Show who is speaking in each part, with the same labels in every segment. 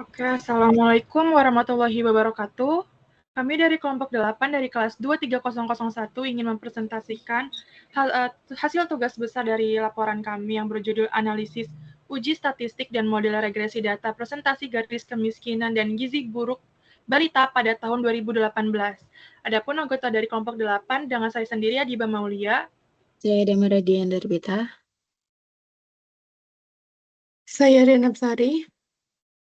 Speaker 1: Oke, Assalamualaikum warahmatullahi wabarakatuh. Kami dari kelompok 8 dari kelas 23001 ingin mempresentasikan hasil tugas besar dari laporan kami yang berjudul Analisis Uji Statistik dan Model Regresi Data Presentasi Garis Kemiskinan dan Gizi Buruk Balita pada tahun 2018. Adapun anggota dari kelompok 8 dengan saya sendiri Adiba Maulia.
Speaker 2: Saya Damaradian Darbita.
Speaker 3: Saya Renab Sari.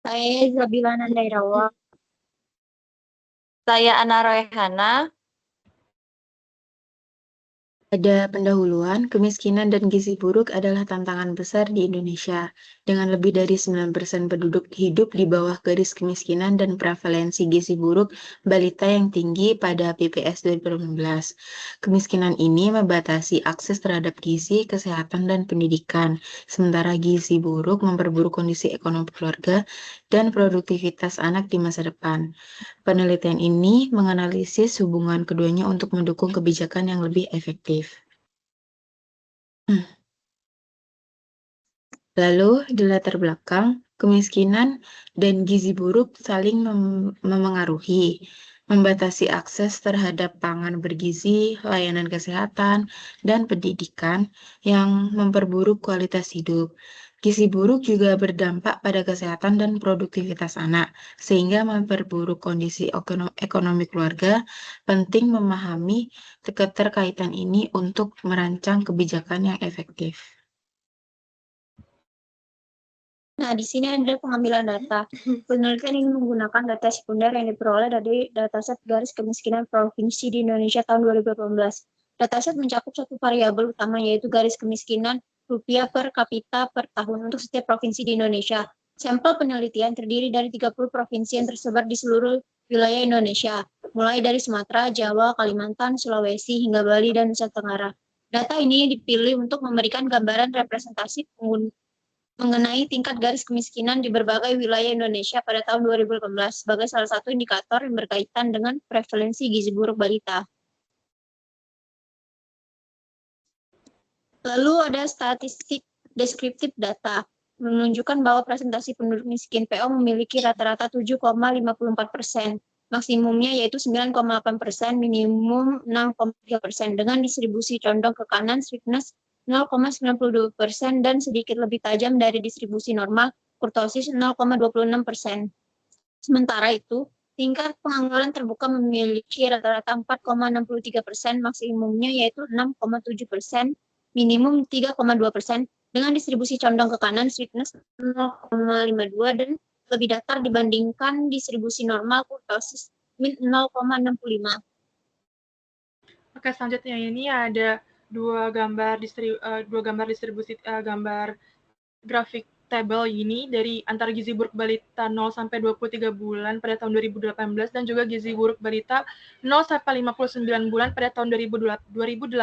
Speaker 4: Saya Zabila Nandairawa.
Speaker 5: Saya Ana Royhana.
Speaker 2: Pada pendahuluan, kemiskinan dan gizi buruk adalah tantangan besar di Indonesia. Dengan lebih dari 9% penduduk hidup di bawah garis kemiskinan dan prevalensi gizi buruk balita yang tinggi pada PPS 2018. Kemiskinan ini membatasi akses terhadap gizi, kesehatan, dan pendidikan, sementara gizi buruk memperburuk kondisi ekonomi keluarga dan produktivitas anak di masa depan. Penelitian ini menganalisis hubungan keduanya untuk mendukung kebijakan yang lebih efektif. Lalu, di latar belakang, kemiskinan dan gizi buruk saling memengaruhi, membatasi akses terhadap pangan bergizi, layanan kesehatan, dan pendidikan yang memperburuk kualitas hidup. Gizi buruk juga berdampak pada kesehatan dan produktivitas anak, sehingga memperburuk kondisi ekonomi keluarga. Penting memahami keterkaitan ini untuk merancang kebijakan yang efektif.
Speaker 4: Nah, di sini ada pengambilan data. Penelitian ini menggunakan data sekunder yang diperoleh dari dataset garis kemiskinan provinsi di Indonesia tahun 2018. Dataset mencakup satu variabel utama, yaitu garis kemiskinan rupiah per kapita per tahun untuk setiap provinsi di Indonesia. Sampel penelitian terdiri dari 30 provinsi yang tersebar di seluruh wilayah Indonesia, mulai dari Sumatera, Jawa, Kalimantan, Sulawesi, hingga Bali, dan Nusa Tenggara. Data ini dipilih untuk memberikan gambaran representasi mengenai tingkat garis kemiskinan di berbagai wilayah Indonesia pada tahun 2018 sebagai salah satu indikator yang berkaitan dengan prevalensi gizi buruk balita. Lalu ada statistik deskriptif data, menunjukkan bahwa presentasi penduduk miskin PO memiliki rata-rata 7,54%, maksimumnya yaitu 9,8%, minimum 6,3%, dengan distribusi condong ke kanan, sweetness 0,92%, dan sedikit lebih tajam dari distribusi normal, kurtosis 0,26%. Sementara itu, tingkat pengangguran terbuka memiliki rata-rata 4,63%, maksimumnya yaitu 6,7%, minimum 3,2%, dengan distribusi condong ke kanan, sweetness 0,52, dan lebih datar dibandingkan distribusi normal, kurtosis 0,65.
Speaker 1: Oke, selanjutnya ini ada dua gambar distribusi gambar grafik tabel ini dari antara gizi buruk balita 0 sampai 23 bulan pada tahun 2018 dan juga gizi buruk balita 0 sampai 59 bulan pada tahun 2018.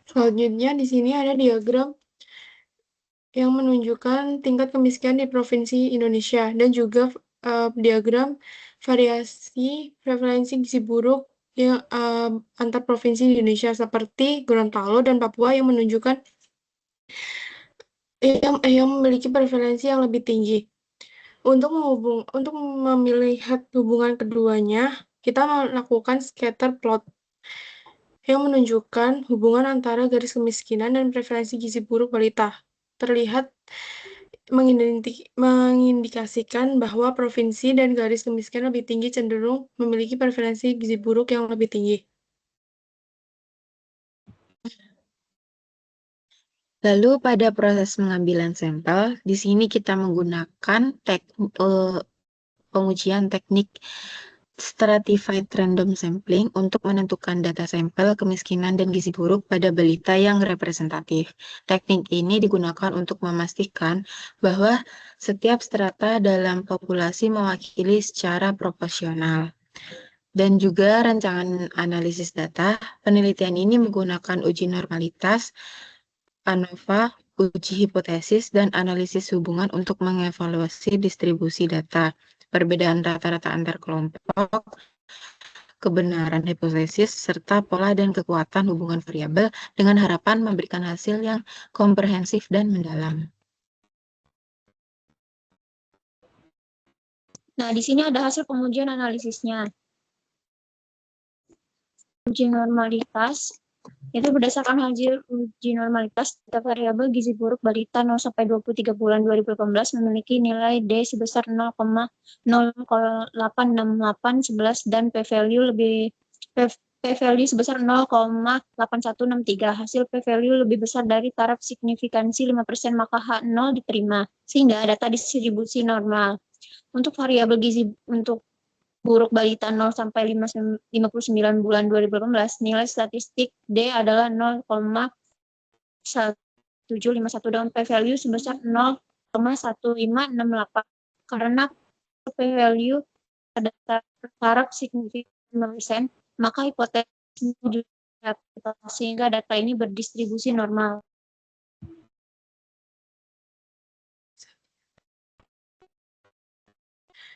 Speaker 3: Selanjutnya di sini ada diagram yang menunjukkan tingkat kemiskinan di provinsi Indonesia dan juga diagram variasi prevalensi gizi buruk yang antar provinsi di Indonesia seperti Gorontalo dan Papua yang menunjukkan yang memiliki prevalensi yang lebih tinggi. Untuk melihat hubungan keduanya, kita melakukan scatter plot yang menunjukkan hubungan antara garis kemiskinan dan prevalensi gizi buruk balita. Terlihat mengindikasikan bahwa provinsi dan garis kemiskinan lebih tinggi cenderung memiliki prevalensi gizi buruk yang lebih tinggi.
Speaker 2: Lalu pada proses pengambilan sampel, di sini kita menggunakan pengujian teknik stratified random sampling untuk menentukan data sampel kemiskinan dan gizi buruk pada balita yang representatif. Teknik ini digunakan untuk memastikan bahwa setiap strata dalam populasi mewakili secara proporsional. Dan juga rancangan analisis data, penelitian ini menggunakan uji normalitas, ANOVA, uji hipotesis, dan analisis hubungan untuk mengevaluasi distribusi data, perbedaan rata-rata antar kelompok, kebenaran hipotesis, serta pola dan kekuatan hubungan variabel dengan harapan memberikan hasil yang komprehensif dan mendalam.
Speaker 4: Nah, di sini ada hasil pengujian analisisnya. Uji normalitas itu berdasarkan hasil uji normalitas data variabel gizi buruk balita 0 sampai 23 bulan 2018 memiliki nilai D sebesar 0,086811 dan p-value sebesar 0,8163. Hasil p-value lebih besar dari taraf signifikansi 5%, maka H0 diterima sehingga data distribusi normal. Untuk variabel gizi untuk buruk balita 0 sampai 59 bulan 2018, nilai statistik D adalah 0,1751 dengan p-value sebesar 0,1568. Karena p-value pada taraf signifikan 5%, maka hipotesis sehingga data ini berdistribusi normal.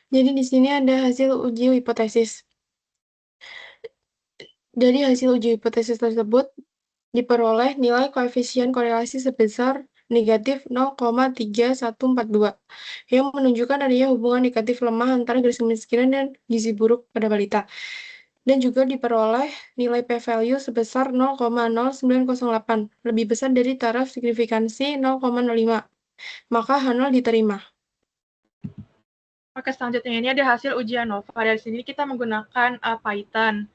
Speaker 3: Jadi di sini ada hasil uji hipotesis. Dari hasil uji hipotesis tersebut diperoleh nilai koefisien korelasi sebesar negatif 0,3142 yang menunjukkan adanya hubungan negatif lemah antara garis kemiskinan dan gizi buruk pada balita. Dan juga diperoleh nilai p-value sebesar 0,0908, lebih besar dari taraf signifikansi 0,05. Maka H0 diterima.
Speaker 1: Oke, selanjutnya ini ada hasil uji ANOVA. Dari sini kita menggunakan Python.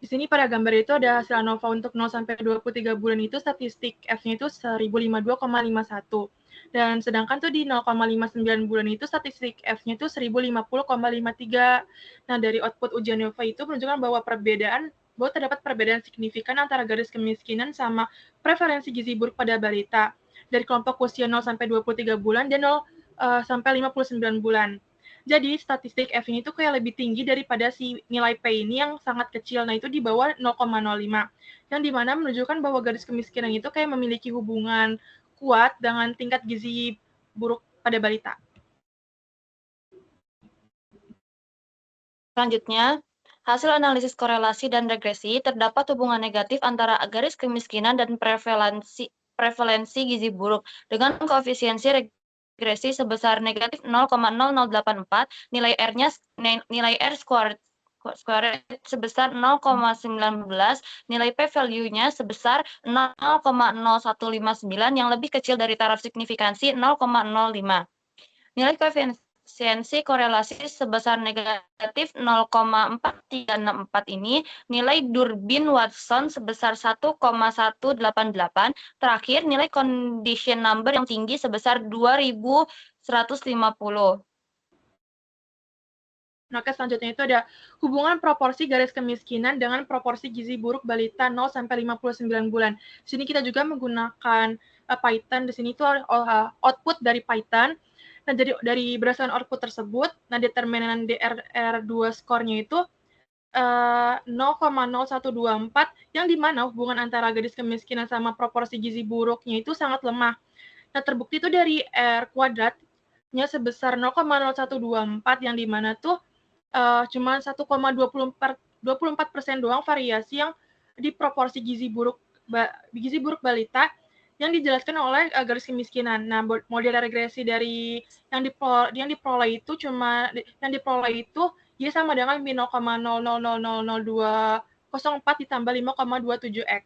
Speaker 1: Di sini pada gambar itu ada hasil ANOVA untuk 0 sampai 23 bulan itu statistik F-nya itu 1052,51. Dan sedangkan tuh di 0,59 bulan itu statistik F-nya itu 1050,53. Nah, dari output uji ANOVA itu menunjukkan bahwa terdapat perbedaan signifikan antara garis kemiskinan sama preferensi gizi buruk pada balita dari kelompok usia 0 sampai 23 bulan dan 0 sampai 59 bulan. Jadi statistik F ini tuh kayak lebih tinggi daripada si nilai P ini yang sangat kecil. Nah, itu di bawah 0,05. Yang dimana menunjukkan bahwa garis kemiskinan itu kayak memiliki hubungan kuat dengan tingkat gizi buruk pada balita.
Speaker 5: Selanjutnya, hasil analisis korelasi dan regresi terdapat hubungan negatif antara garis kemiskinan dan prevalensi gizi buruk dengan koefisiensi regresi sebesar negatif 0,0084, nilai R squared sebesar 0,19, nilai p-value-nya sebesar 0,0159 yang lebih kecil dari taraf signifikansi 0,05. Nilai koefisiensi korelasi sebesar negatif 0,4364 ini, nilai Durbin-Watson sebesar 1,188, terakhir nilai condition number yang tinggi sebesar 2150.
Speaker 1: Maka selanjutnya itu ada hubungan proporsi garis kemiskinan dengan proporsi gizi buruk balita 0 sampai 59 bulan. Di sini kita juga menggunakan Python. Di sini itu output dari Python. Nah, jadi dari berdasarkan output tersebut, nah determinan DRR2 skornya itu 0,0124 yang dimana hubungan antara garis kemiskinan sama proporsi gizi buruknya itu sangat lemah. Nah, terbukti itu dari R kuadratnya sebesar 0,0124 yang dimana tuh cuma 1,24% doang variasi yang di proporsi gizi buruk balita yang dijelaskan oleh garis kemiskinan. Nah, model regresi dari yang diperoleh itu dia sama dengan min 0,00000204 ditambah 5,27x.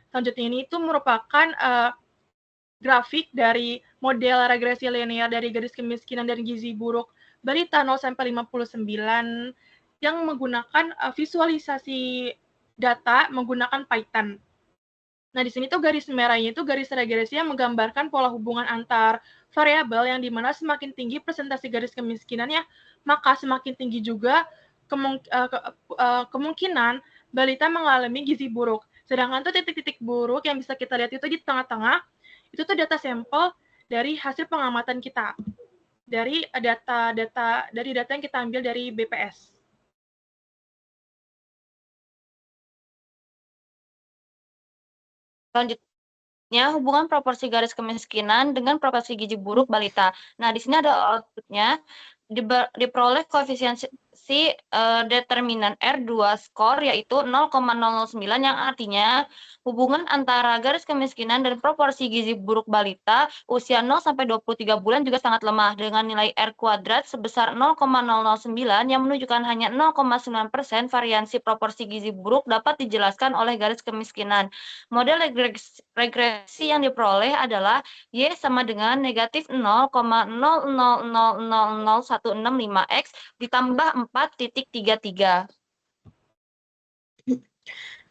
Speaker 1: Selanjutnya ini itu merupakan grafik dari model regresi linear dari garis kemiskinan dan gizi buruk balita 0 sampai 59 yang menggunakan visualisasi data menggunakan Python. Nah, di sini tuh garis merahnya itu garis regresi yang menggambarkan pola hubungan antar variabel yang dimana semakin tinggi presentasi garis kemiskinannya, maka semakin tinggi juga kemungkinan balita mengalami gizi buruk. Sedangkan tuh titik-titik buruk yang bisa kita lihat itu di tengah-tengah, itu tuh data sampel dari hasil pengamatan kita. Dari data yang kita ambil dari BPS.
Speaker 5: Selanjutnya, hubungan proporsi garis kemiskinan dengan proporsi gizi buruk balita. Nah, di sini ada outputnya, diperoleh determinan R2 skor yaitu 0,009 yang artinya hubungan antara garis kemiskinan dan proporsi gizi buruk balita usia 0 sampai 23 bulan juga sangat lemah dengan nilai R kuadrat sebesar 0,009 yang menunjukkan hanya 0,9% variansi proporsi gizi buruk dapat dijelaskan oleh garis kemiskinan. Model regresi yang diperoleh adalah Y sama dengan negatif 0,00000165X ditambah 4,33.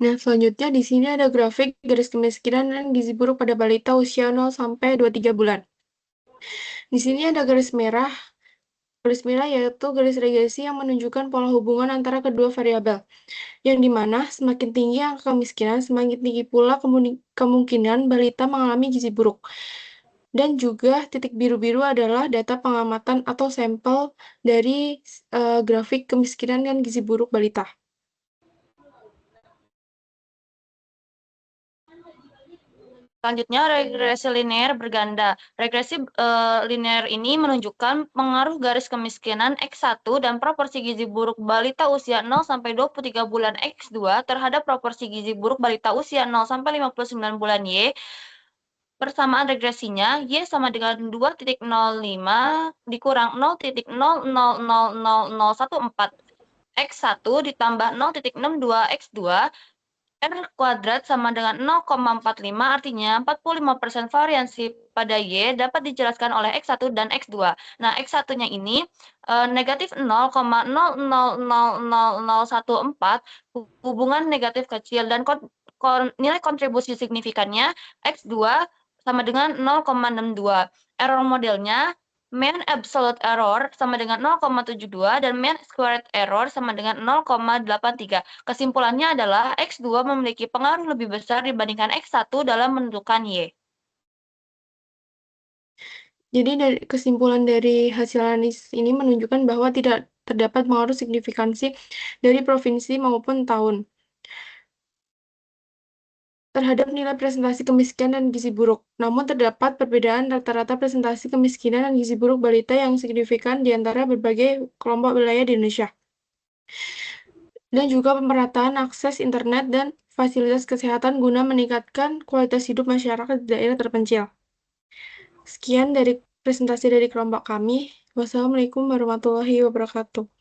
Speaker 3: Nah, selanjutnya di sini ada grafik garis kemiskinan dan gizi buruk pada balita usia 0 sampai 23 bulan. Di sini ada garis merah. Garis merah yaitu garis regresi yang menunjukkan pola hubungan antara kedua variabel, yang dimana semakin tinggi angka kemiskinan, semakin tinggi pula kemungkinan balita mengalami gizi buruk. Dan juga titik biru-biru adalah data pengamatan atau sampel dari grafik kemiskinan dan gizi buruk balita.
Speaker 5: Selanjutnya, regresi linear berganda. Regresi linear ini menunjukkan pengaruh garis kemiskinan X1 dan proporsi gizi buruk balita usia 0 sampai 23 bulan X2 terhadap proporsi gizi buruk balita usia 0 sampai 59 bulan Y. Persamaan regresinya, Y sama dengan 2,05 dikurang 0,000014 X1 ditambah 0,62 X2 R kuadrat sama dengan 0,45, artinya 45% variansi pada Y dapat dijelaskan oleh X1 dan X2. Nah, X1-nya ini negatif 0,000014, hubungan negatif kecil, dan nilai kontribusi signifikannya X2 sama dengan 0,62. Error modelnya mean absolute error sama dengan 0,72 dan mean squared error sama dengan 0,83. Kesimpulannya adalah X2 memiliki pengaruh lebih besar dibandingkan X1 dalam menentukan Y.
Speaker 3: Jadi kesimpulan dari hasil analisis ini menunjukkan bahwa tidak terdapat pengaruh signifikansi dari provinsi maupun tahun terhadap nilai presentasi kemiskinan dan gizi buruk. Namun terdapat perbedaan rata-rata presentasi kemiskinan dan gizi buruk balita yang signifikan di antara berbagai kelompok wilayah di Indonesia. Dan juga pemerataan akses internet dan fasilitas kesehatan guna meningkatkan kualitas hidup masyarakat di daerah terpencil. Sekian dari presentasi dari kelompok kami. Wassalamualaikum warahmatullahi wabarakatuh.